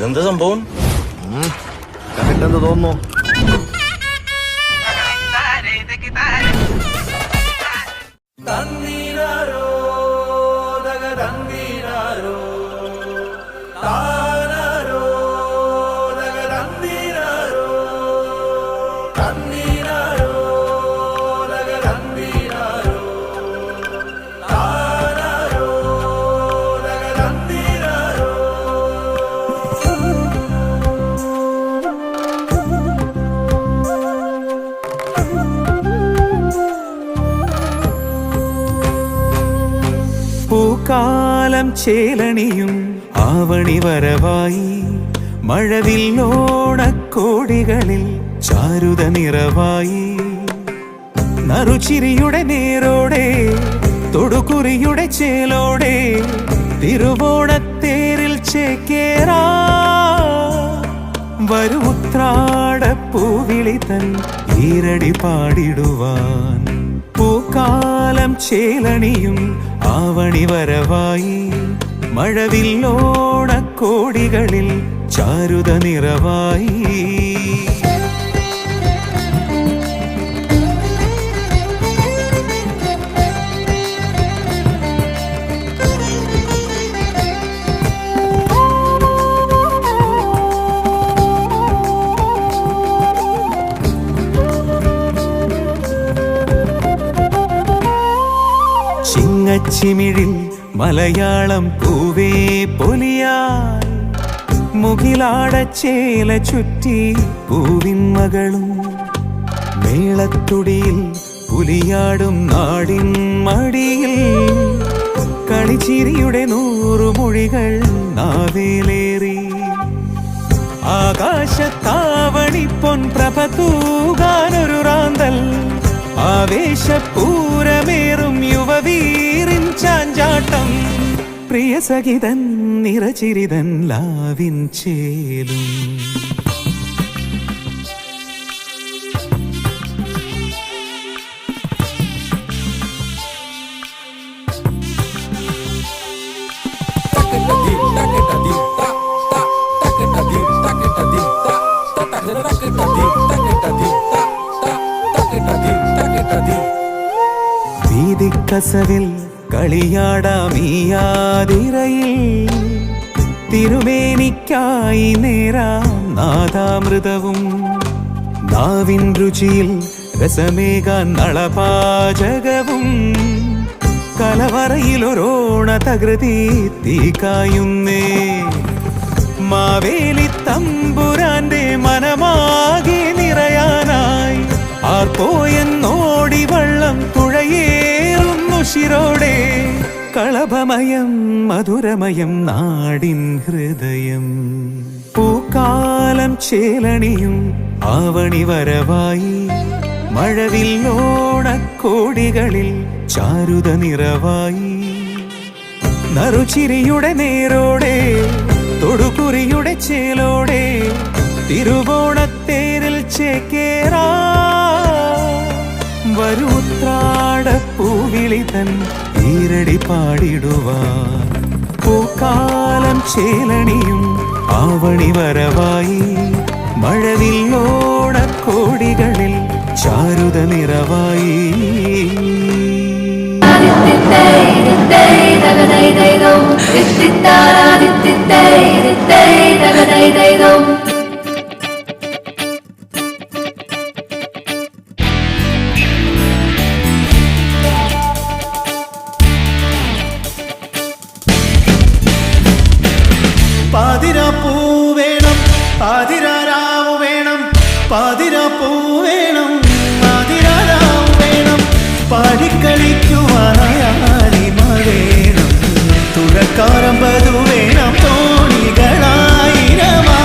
എന്താ സംഭവം? കണ്ടിട്ടെന്ത് തോന്നുന്നു? പൂക്കാലം ചേലണിയും ആവണി വരവായി, മഴവില്ലോണക്കോടികളിൽ ചാരുത നിറവായി. നറുചിരിയുടെ നേരോടെ തൊടുകുറിയുടെ ചേലോടെ തിരുവോണത്തേരിൽ ചേക്കേറാ. വരൂ ഉത്രാടപ്പൂവിളി തൻ ഈരടി പാടിടുവാൻ. പൂക്കാലം ചേലണിയും ആവണി വരവായി, മഴവില്ലോണക്കോടികളിൽ ചാരുത നിറവായി. ചിങ്ങച്ചിമിഴിൽ മലയാളം പൂവേ പൊലിയായി, മുകിലാടച്ചേല ചുറ്റി പൂവിൻ മകളും. മേളത്തുടിയിൽ പുലിയാടും നാടിൻ മടിയിൽ, കളിച്ചിരിയുടെ നൂറുമൊഴികൾ നാവേലേറി. ആകാശത്താവണി പൊൻപ്രഭ തൂകാനൊരു റാന്തൽ, ആവേശപൂരമേറും യുവവീറിൻ ചാഞ്ചാട്ടം. പ്രിയ സഖിതൻ നിറചിരിതൻ ലാവിൻ ചേലും. വീതിക്കസവിൽ കളിയാടാമീയാതിരയിൽ, തിരുമേനിക്കായി നേരാം നാദാമൃതവും. നാവിൻ രുചിയിൽ രസമേകാൻ നളപാചകവും, കലവറയിലൊരോണ തകൃതി തീക്കായുന്നേ. മാവേലി തമ്പുരാന്റെ മനമാകെ നിറയാനായി, ആർപ്പോയെന്നോടി വള്ളം തുഴയേറുന്നു ശിരോടെ. കളഭമയം മധുരമയം നാടിൻ ഹൃദയം. പൂക്കാലം ചേലണിയും ആവണി വരവായി, മഴവില്ലോണക്കോടികളിൽ ചാരുത നിറവായി. നറുചിരിയുടെ നേരോടെ തൊടുകുറിയുടെ ചേലോടെ തിരുവോണത്തേരിൽ ചേക്കേറാ. വരൂ ഉത്രാടപ്പൂവിളി തൻ ഈരടി പാടിടുവാൻ. പൂക്കാലം ചേലണിയും ആവണി വരവായി, മഴവില്ലോണക്കോടികളിൽ ചാരുത നിറവായി. പാതിരാപ്പൂ വേണം, പാതിരാരാവ് വേണം, പാതിരാപ്പൂ വേണം, പാതിരാരാവ് വേണം. പാടിക്കളിക്കുവാനായാലിമ വേണം, തുഴക്കാരമ്പതു വേണം, തോണികളായിരമാ.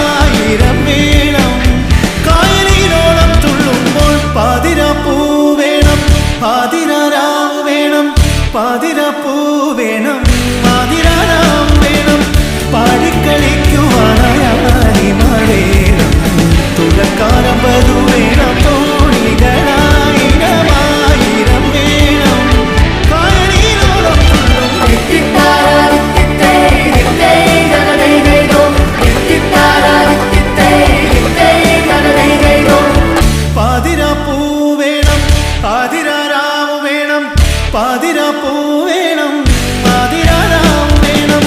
പാതിരാപ്പൂ വേണം പാതിരാരാവ് വേണം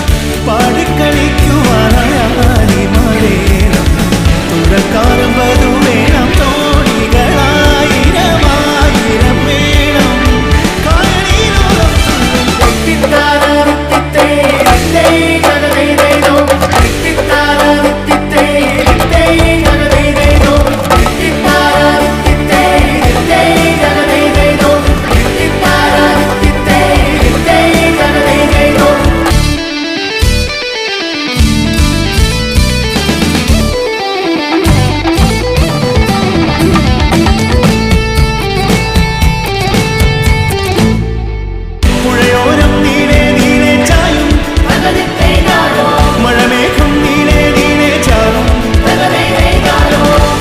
പാടിക്കളിക്കുവാനായി വേണം തുഴക്കാരും വധു വേണം തോണികളായിരമായിരം വേണം കായലിനോളം പുഴയോരം നീളെ നീളെ ചായും മഴമേഘം നീളെ നീളെ ചാറും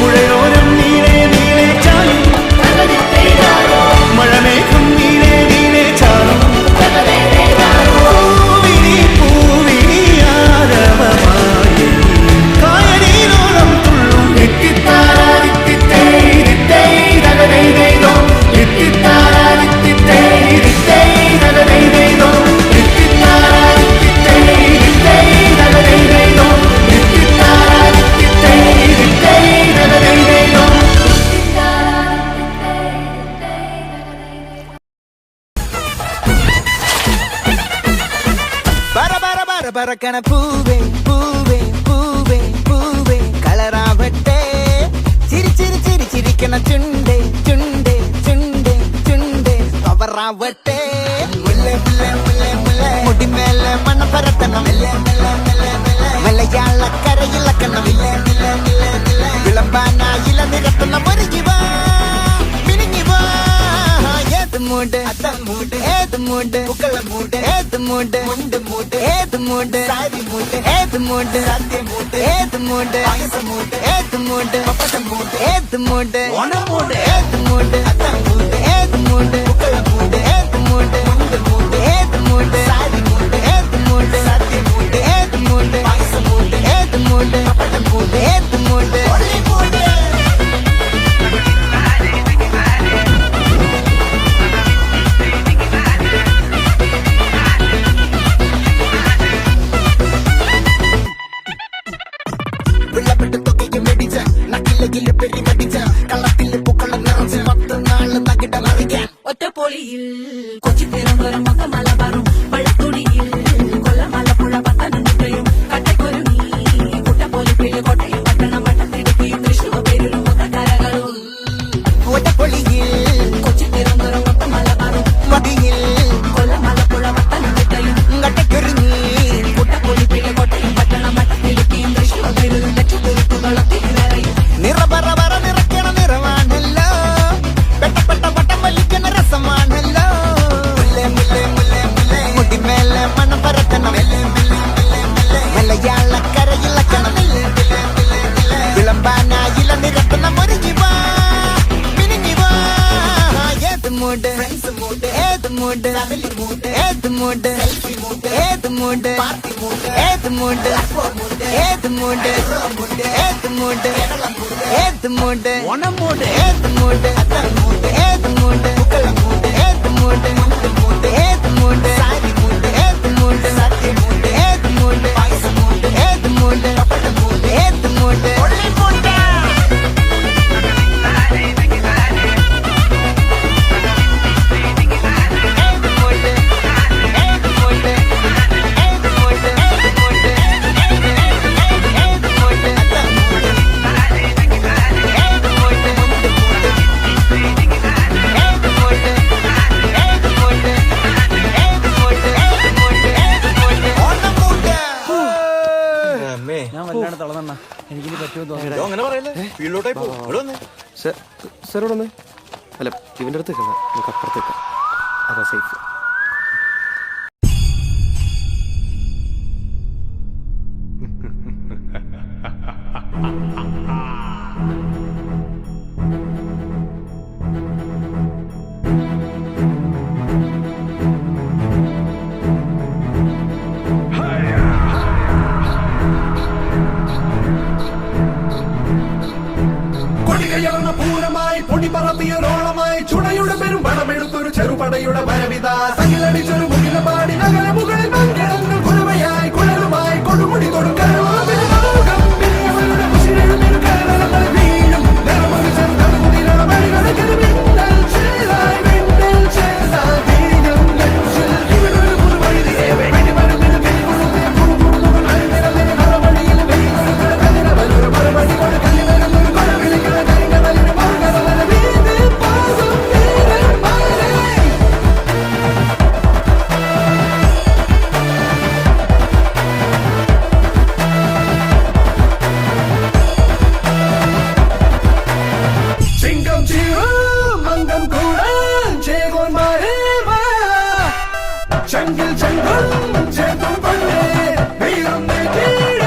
പുഴയോരം നീളെ നീളെ ചായും മഴമേഘം നീളെ നീളെ ചാറും പൂവിളി പൂവിളി ആരവമായി കായലിനോളം തുള്ളും പറക്കണ പൂവേ പൂവേ പൂവേ പൂവേ കളറാവട്ടെ ചിരി ചിരി ചിരി ചിരിക്കണ ചുണ്ടേ ചുണ്ടേ ചുണ്ടേ ചുണ്ടേ പവറാവട്ടെ മുല്ലേ മുല്ലേ മുല്ലേ മുല്ലേ മുടിമേലെ മണ്ണ പരത്തണം മലയാള കരയിലക്കണം വിളമ്പാനായില നിരത്തുന്ന ഒരു ജീവ മിനിങ്ങി വാ ഏത് മൂട് മൂട് ഏത് മൂട് പൂക്കള മൂട് ഏത് മൂട് മുണ്ട് മൂട് ഏത് മൂട് സാരി മൂട് ഏത് മൂട് സത്യ മൂട് ഏത് മൂട് മൂട് ഏത് മൂട് മൂട് ഏത് മൂട് ഓണമൂട് ഏത് മൂട് മൂട് ഏത് മൂട് പൂക്കള മൂട് ഏത് മൂട് മുണ്ട് മൂട് ഏത് മൂട് സാരി മൂട് ഏത് മൂട് സത്യ മൂട് ഏത് മൂട് മൂട് ഏത് മൂട് മൂട് ഏത് മൂട് ഒറ്റപ്പൊളിയിൽ കൊച്ചി തിരുവനന്തപുരം മൊത്തം മലബാറും വള്ളത്തുടിയിൽ കൊല്ലമലപ്പുഴ പത്തനംതിട്ടയും കട്ടക്കൊരുങ്ങി കുട്ടപ്പൊലിപ്പില് കോട്ടയം പട്ടണം വട്ടത്തിടുക്കിയും തൃശ്ശൂർ പേരൂരും മൊത്തക്കരകളും ഒറ്റപ്പൊളിയിൽ കൊച്ചി തിരുവനന്തപുരം മൊത്തം മലബാറും മടിയിൽ കൊല്ലമലപ്പുഴ പത്തനംതിട്ടയും കട്ടക്കൊരുങ്ങി കുട്ടപ്പൊലിപ്പില് കോട്ടയം പട്ടണം വട്ടത്തിടുക്കിയും തൃശ്ശൂർ പേരൂരും ലക്ഷപ്പൊലിപ്പുകളൊത്തിരയും നിറപറ പറ നിറയ്ക്കണ നിറമാണല്ലോ പെട്ടപ്പെട്ട പട്ടം വലിക്കണ രസമാണല്ലോ മുല്ലേ മുല്ലേ മുല്ലേ മുല്ലേ മുടിമേലെ മണം പരത്തണം മലയാള കരയിലക്കണം വിളമ്പാനായില നിരത്തണം ഒരു ജീവ മിനിങ്ങി വാ ഏത് മൂട് ഏത് മൂട് ഏത് മൂട് ഏത് മൂട് ഏത് മൂട് ഏത് മൂട് ഏത് മൂട് ഏത് മൂട് ഓണമൂട് ഏത് മൂട് ഏത് മൂട് പൂക്കള മൂട് ഏത് മൂട് മൂട് ഏത് മൂട് സാരി മൂട് ഏത് മൂട് സത്യ മൂട് ഏത് മൂട് മൂട് ഏത് മൂട് മൂട് ഏത് മൂട് അങ്ങനെ പറയല്ലേ ഫീൽഡോട്ടായി പോകും ഇവിടെ വന്നേ സാർ ഇവിടെ വന്നേ അല്ല ഇവൻ്റെ അടുത്ത് നിൽക്കാം നമുക്ക് അപ്പുറത്തേക്ക് അതാ സേഫ് പൂരമായി പൊടി പറത്തിയൊരോളമായി ചുടയുടെ പെരും പണമെടുത്തൊരു ചെറുപട ചെറുപടയുടെ പരവിത സകിലടിച്ചൊരു മുകില പാടി നഗര മുകളിൽ മംഗളങ്ങൾ കുരവയായി കുഴലുമായി കൊടുമുടി കൊടുക്കാൻ ചെങ്കിൽ ചെങ്കും ചേർത്തും പണ്ടേ വീറും നെറ്റിയിട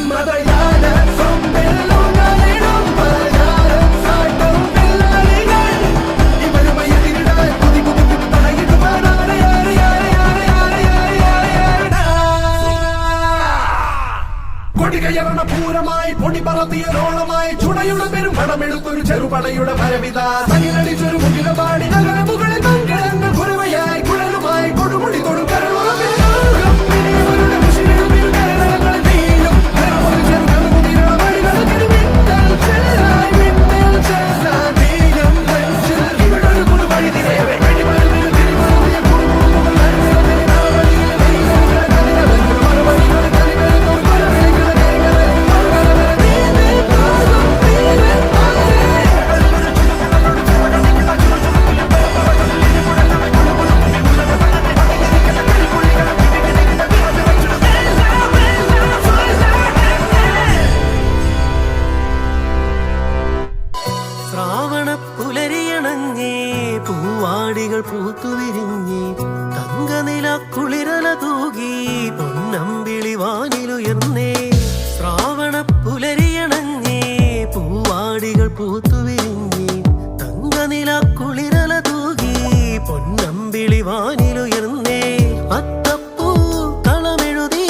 മതയാന സ്വന്തം പലചാരം സാട്ടും പിള്ളാരികൾ ഇവരുമായി എതിരിടാൻ കുതി കുതി കുതി പടകിടുവാനാണ് കൊടികയറണ പൂരമായി പൊടി പറത്തിയരോളമായി ചുടയുടെ പെരും പടമെടുത്തൊരു ചെറുപടയുടെ പരവിത സകിലടിച്ചൊരു മുകില പാടി നഗര മുകളിൽ മംഗളങ്ങൾ കുരവയായി കുഴലുമായി കൊടുമുടി കൊടുക്കാൻ പൂവാടികൾ പൂത്തുവിരിഞ്ഞ് തങ്കനില കുളിരല തൂകി പൊന്നമ്പിളി വാനിലുയർന്നേ ശ്രാവണ പുലരിയണഞ്ഞേ പൂവാടികൾ പൂത്തുവിരിഞ്ഞ് തങ്കനില കുളിരല തൂകി പൊന്നമ്പിളി വാനിലുയർന്നേ അത്തപ്പൂ കളമെഴുതി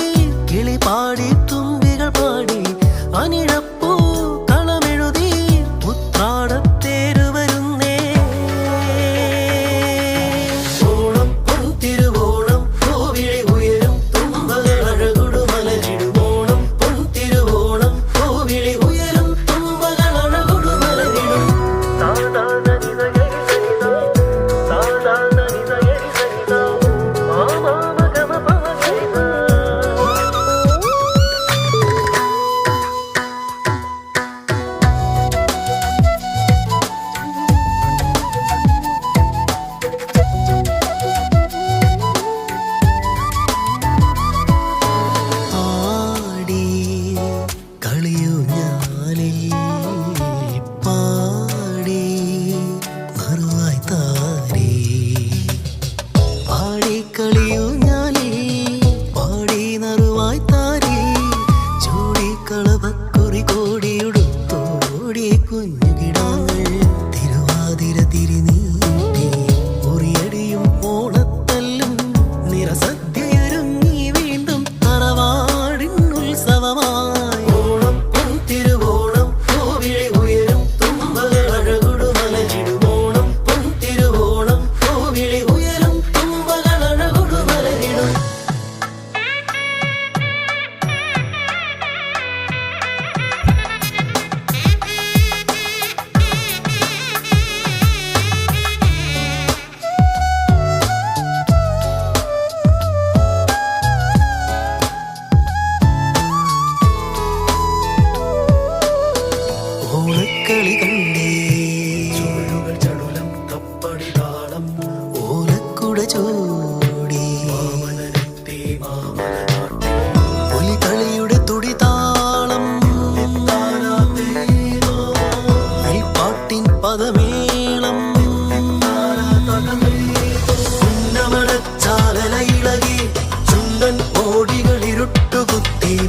കിളി പാടി തുമ്പികൾ പാടി അനിഴപ്പൂ കളമെഴുതി ഉത്രാടത്തേരു വരുന്നേ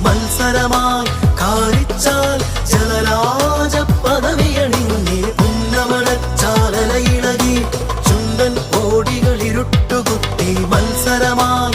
മത്സരമായി കാലിച്ചാൽ ജലരാജ പദവിയണിഞ്ഞേ പുന്നമടച്ചാലയിളകി ചുണ്ടൻ ഓടികളിരുട്ടുകുത്തി മത്സരമായി